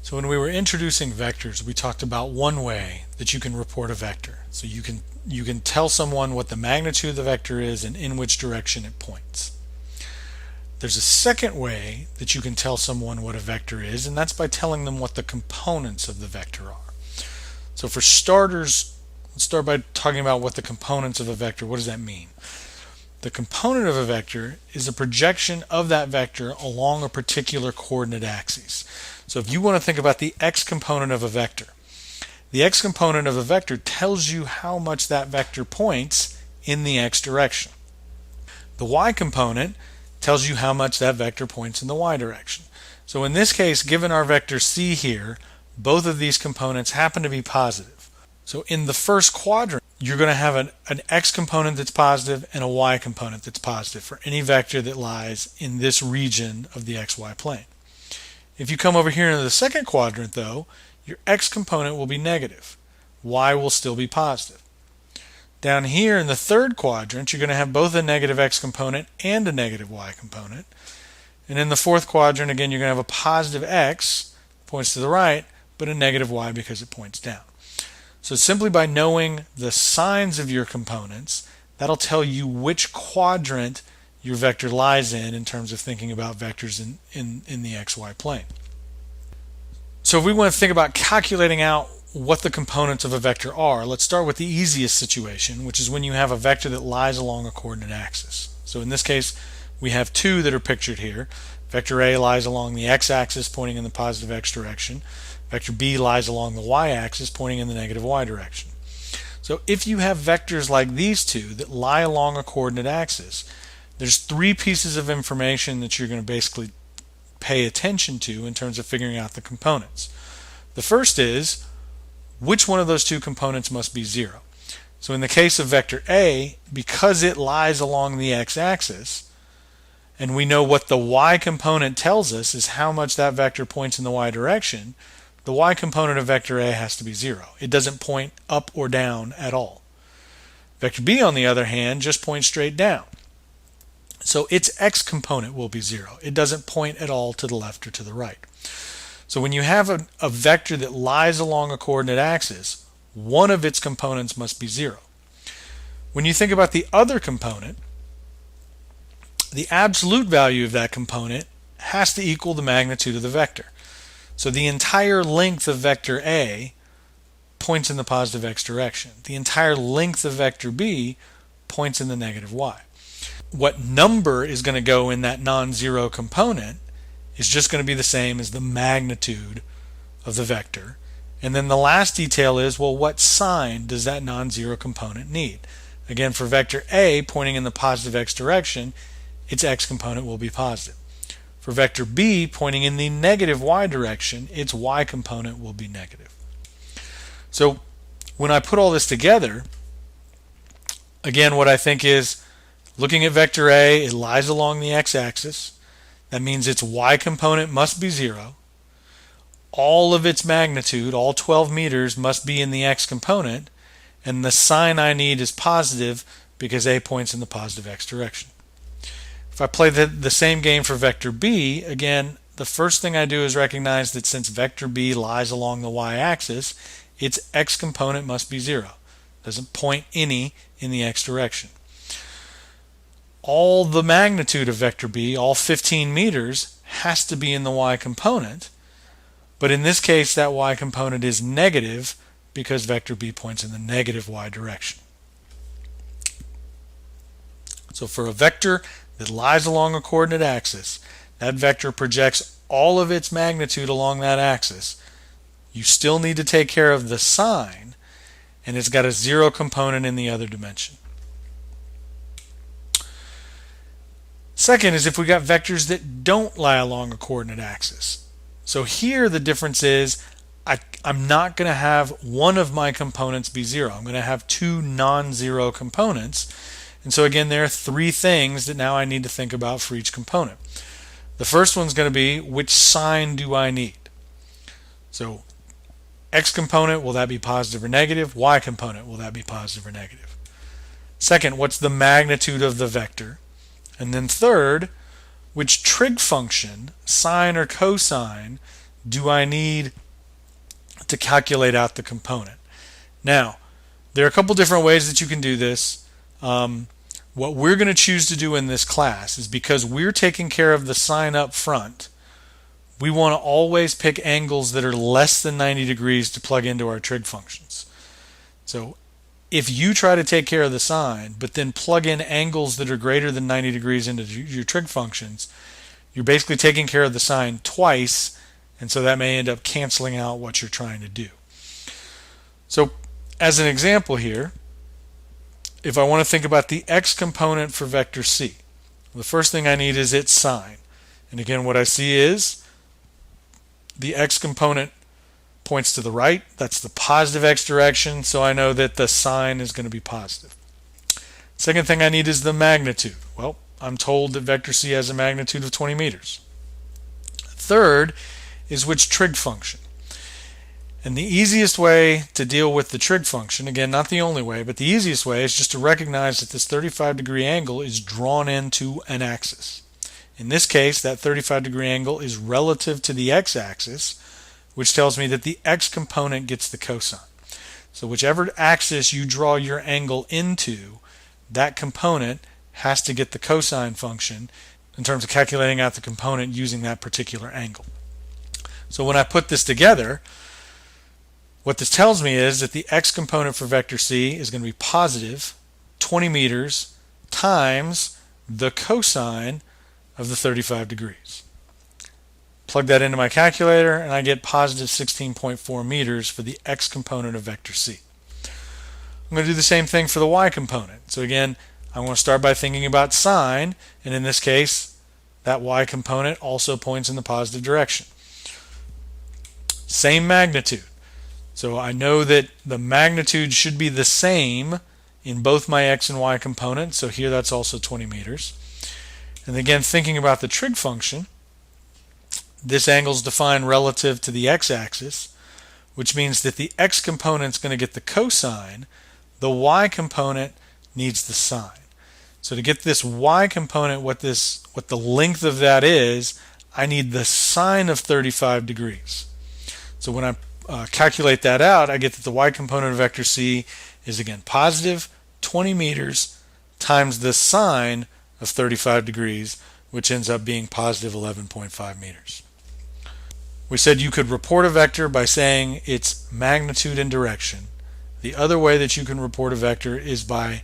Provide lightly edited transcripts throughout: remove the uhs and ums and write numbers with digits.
So when we were introducing vectors, we talked about one way that you can report a vector. So you can tell someone what the magnitude of the vector is and in which direction it points. There's a second way that you can tell someone what a vector is, and that's by telling them what the components of the vector are. So for starters, let's start by talking about what the components of a vector, what does that mean? The component of a vector is a projection of that vector along a particular coordinate axis. So if you want to think about the x component of a vector, the x component of a vector tells you how much that vector points in the x direction. The y component tells you how much that vector points in the y direction. So in this case, given our vector c here, both of these components happen to be positive. So in the first quadrant, you're going to have an x component that's positive and a y component that's positive for any vector that lies in this region of the xy plane. If you come over here into the second quadrant, though, your x component will be negative. Y will still be positive. Down here in the third quadrant, you're going to have both a negative x component and a negative y component. And in the fourth quadrant, again, you're going to have a positive x, points to the right, but a negative y because it points down. So simply by knowing the signs of your components, that'll tell you which quadrant your vector lies in terms of thinking about vectors in the xy plane. So if we want to think about calculating out what the components of a vector are, let's start with the easiest situation, which is when you have a vector that lies along a coordinate axis. So in this case, we have two that are pictured here. Vector A lies along the x-axis pointing in the positive x direction. Vector B lies along the y-axis pointing in the negative y direction. So if you have vectors like these two that lie along a coordinate axis, there's three pieces of information that you're going to basically pay attention to in terms of figuring out the components. The first is, which one of those two components must be 0? So in the case of vector A, because it lies along the x-axis, and we know what the y component tells us is how much that vector points in the y direction, the y component of vector A has to be 0. It doesn't point up or down at all. Vector B, on the other hand, just points straight down. So its x component will be 0. It doesn't point at all to the left or to the right. So when you have a vector that lies along a coordinate axis, one of its components must be 0. When you think about the other component, the absolute value of that component has to equal the magnitude of the vector. So the entire length of vector A points in the positive x direction. The entire length of vector B points in the negative y. What number is going to go in that non-zero component is just going to be the same as the magnitude of the vector. And then the last detail is, well, what sign does that non-zero component need? Again, for vector A pointing in the positive x direction, its x component will be positive. For vector B pointing in the negative y direction, its y component will be negative. So when I put all this together, again, what I think is, looking at vector A, it lies along the x-axis. That means its y component must be 0. All of its magnitude, all 12 meters, must be in the x component, and the sign I need is positive because A points in the positive x direction. If I play the same game for vector B, again, the first thing I do is recognize that since vector B lies along the y-axis, its x component must be 0. It doesn't point any in the x direction. All the magnitude of vector B, all 15 meters, has to be in the y component, but in this case that y component is negative because vector B points in the negative y direction. So for a vector that lies along a coordinate axis, that vector projects all of its magnitude along that axis. You still need to take care of the sign, and it's got a 0 component in the other dimension. Second is if we got vectors that don't lie along a coordinate axis. So here the difference is I'm not going to have one of my components be 0. I'm going to have two non-zero components. And so again, there are three things that now I need to think about for each component. The first one's going to be, which sign do I need? So x component, will that be positive or negative? Y component, will that be positive or negative? Second, what's the magnitude of the vector? And then third, which trig function, sine or cosine, do I need to calculate out the component? Now, there are a couple different ways that you can do this. What we're going to choose to do in this class is, because we're taking care of the sine up front, we want to always pick angles that are less than 90 degrees to plug into our trig functions. So if you try to take care of the sine, but then plug in angles that are greater than 90 degrees into your trig functions, you're basically taking care of the sine twice, and so that may end up canceling out what you're trying to do. So as an example here, if I want to think about the x component for vector c, the first thing I need is its sine. And again, what I see is the x component points to the right. That's the positive x direction, so I know that the sine is going to be positive. Second thing I need is the magnitude. Well, I'm told that vector c has a magnitude of 20 meters. Third is which trig function. And the easiest way to deal with the trig function, again, not the only way, but the easiest way is just to recognize that this 35-degree angle is drawn into an axis. In this case, that 35-degree angle is relative to the x-axis, which tells me that the x component gets the cosine. So whichever axis you draw your angle into, that component has to get the cosine function in terms of calculating out the component using that particular angle. So when I put this together, what this tells me is that the x component for vector c is going to be positive 20 meters times the cosine of the 35 degrees. Plug that into my calculator and I get positive 16.4 meters for the x component of vector c. I'm going to do the same thing for the y component. So again, I want to start by thinking about sine, and in this case, that y component also points in the positive direction. Same magnitude. So I know that the magnitude should be the same in both my x and y components. So here that's also 20 meters. And again, thinking about the trig function, this angle is defined relative to the x-axis, which means that the x component is going to get the cosine, the y component needs the sine. So to get this y component, what the length of that is, I need the sine of 35 degrees. So when I calculate that out, I get that the y component of vector c is again positive 20 meters times the sine of 35 degrees, which ends up being positive 11.5 meters. We said you could report a vector by saying its magnitude and direction. The other way that you can report a vector is by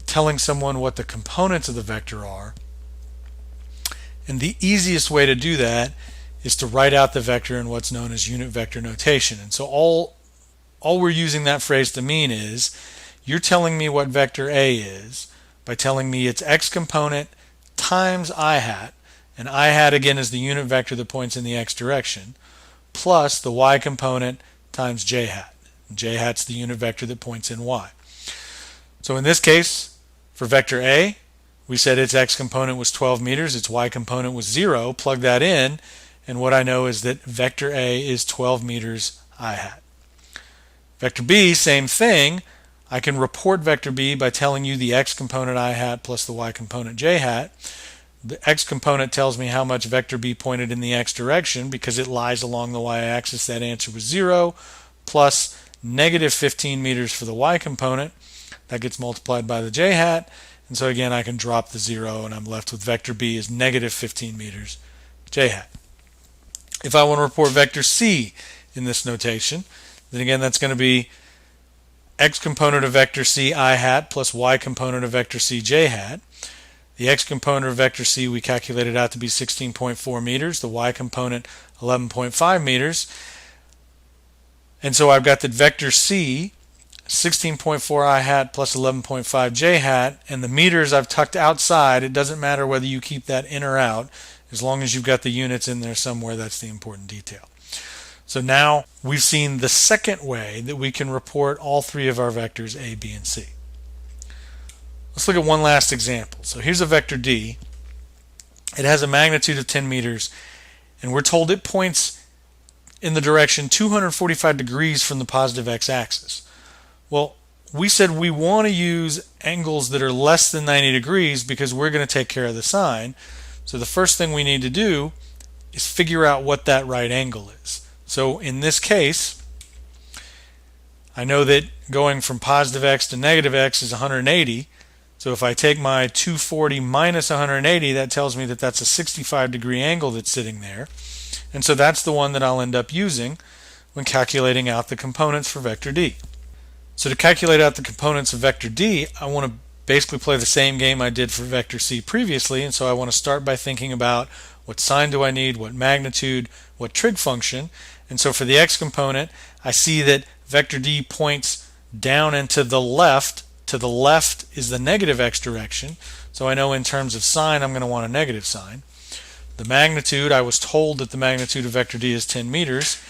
telling someone what the components of the vector are. And the easiest way to do that is to write out the vector in what's known as unit vector notation. And so all we're using that phrase to mean is you're telling me what vector A is by telling me its x component times I hat, and I hat again is the unit vector that points in the x direction, plus the y component times j hat. And j hat's the unit vector that points in y. So in this case, for vector A, we said its x component was 12 meters, its y component was 0. Plug that in, and what I know is that vector A is 12 meters I hat. Vector B, same thing. I can report vector B by telling you the x component I hat plus the y component j hat. The x component tells me how much vector B pointed in the x direction. Because it lies along the y-axis, that answer was 0, plus negative 15 meters for the y component. That gets multiplied by the j hat, and so again I can drop the 0 and I'm left with vector B is negative 15 meters j hat. If I want to report vector C in this notation, then again that's going to be x component of vector C I hat plus y component of vector C j hat. The x component of vector C we calculated out to be 16.4 meters, the y component 11.5 meters. And so I've got that vector C 16.4 I hat plus 11.5 j hat, and the meters I've tucked outside. It doesn't matter whether you keep that in or out, as long as you've got the units in there somewhere. That's the important detail. So now we've seen the second way that we can report all three of our vectors A, B, and C. Let's look at one last example. So here's a vector D. It has a magnitude of 10 meters, and we're told it points in the direction 245 degrees from the positive x-axis. Well, we said we want to use angles that are less than 90 degrees because we're going to take care of the sine. So the first thing we need to do is figure out what that right angle is. So in this case, I know that going from positive x to negative x is 180. So if I take my 240 minus 180, that tells me that that's a 65-degree angle that's sitting there. And so that's the one that I'll end up using when calculating out the components for vector D. So to calculate out the components of vector D, I want to basically play the same game I did for vector C previously, and so I want to start by thinking about what sign do I need, what magnitude, what trig function. And so for the x component, I see that vector D points down and to the left. To the left is the negative x direction, so I know in terms of sign I'm going to want a negative sign. The magnitude, I was told that the magnitude of vector D is 10 meters.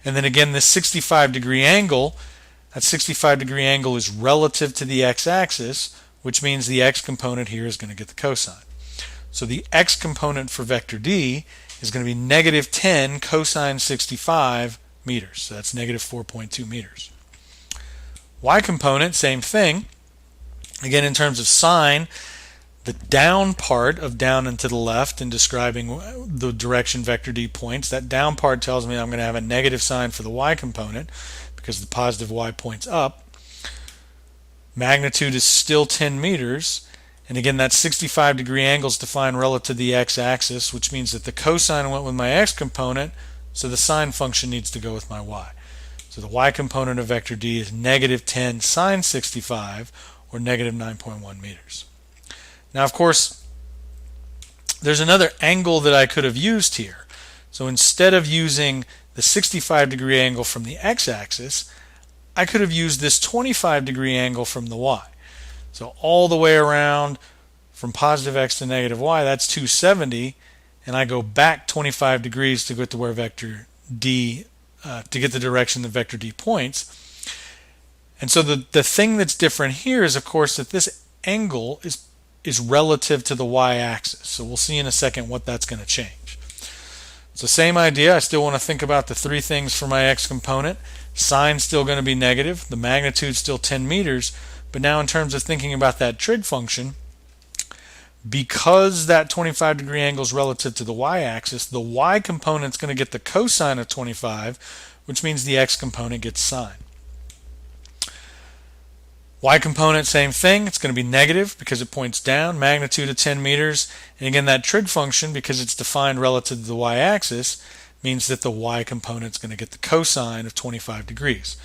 And then again, this 65-degree angle, that 65-degree angle is relative to the x-axis, which means the x component here is going to get the cosine. So the x component for vector D is going to be negative 10 cosine 65 meters. So that's negative 4.2 meters. Y component, same thing. Again, in terms of sign, the down part of down and to the left in describing the direction vector D points, that down part tells me I'm going to have a negative sign for the y component because the positive y points up. Magnitude is still 10 meters. And again, that 65-degree angle is defined relative to the x-axis, which means that the cosine went with my x component, so the sine function needs to go with my y. So the y component of vector D is negative 10 sine 65, or negative 9.1 meters. Now, of course, there's another angle that I could have used here. So instead of using the 65-degree angle from the x-axis, I could have used this 25-degree angle from the y. So all the way around from positive x to negative y, that's 270, and I go back 25 degrees to get to where vector D, to get the direction that vector D points. And so the thing that's different here is, of course, that this angle is relative to the y-axis. So we'll see in a second what that's going to change. So same idea. I still want to think about the three things for my x component. Sine's still going to be negative. The magnitude's still 10 meters. But now in terms of thinking about that trig function, because that 25-degree angle is relative to the y-axis, the y component's going to get the cosine of 25, which means the x component gets sine. Y component, same thing. It's going to be negative because it points down, magnitude of 10 meters. And again, that trig function, because it's defined relative to the y-axis, means that the y component is going to get the cosine of 25 degrees.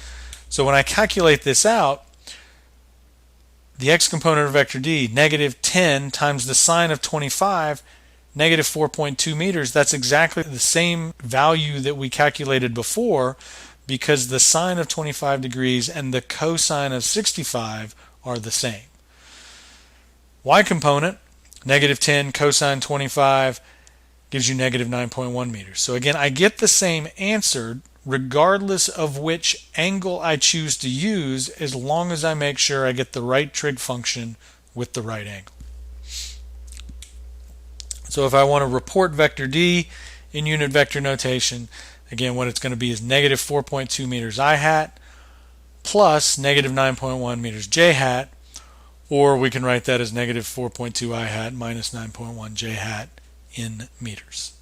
So when I calculate this out, the x component of vector D, negative 10 times the sine of 25, negative 4.2 meters, that's exactly the same value that we calculated before, because the sine of 25 degrees and the cosine of 65 are the same. Y component, negative 10 cosine 25, gives you negative 9.1 meters. So again, I get the same answer regardless of which angle I choose to use, as long as I make sure I get the right trig function with the right angle. So if I want to report vector D in unit vector notation, again, what it's going to be is negative 4.2 meters I hat plus negative 9.1 meters j hat, or we can write that as negative 4.2 I hat minus 9.1 j hat in meters.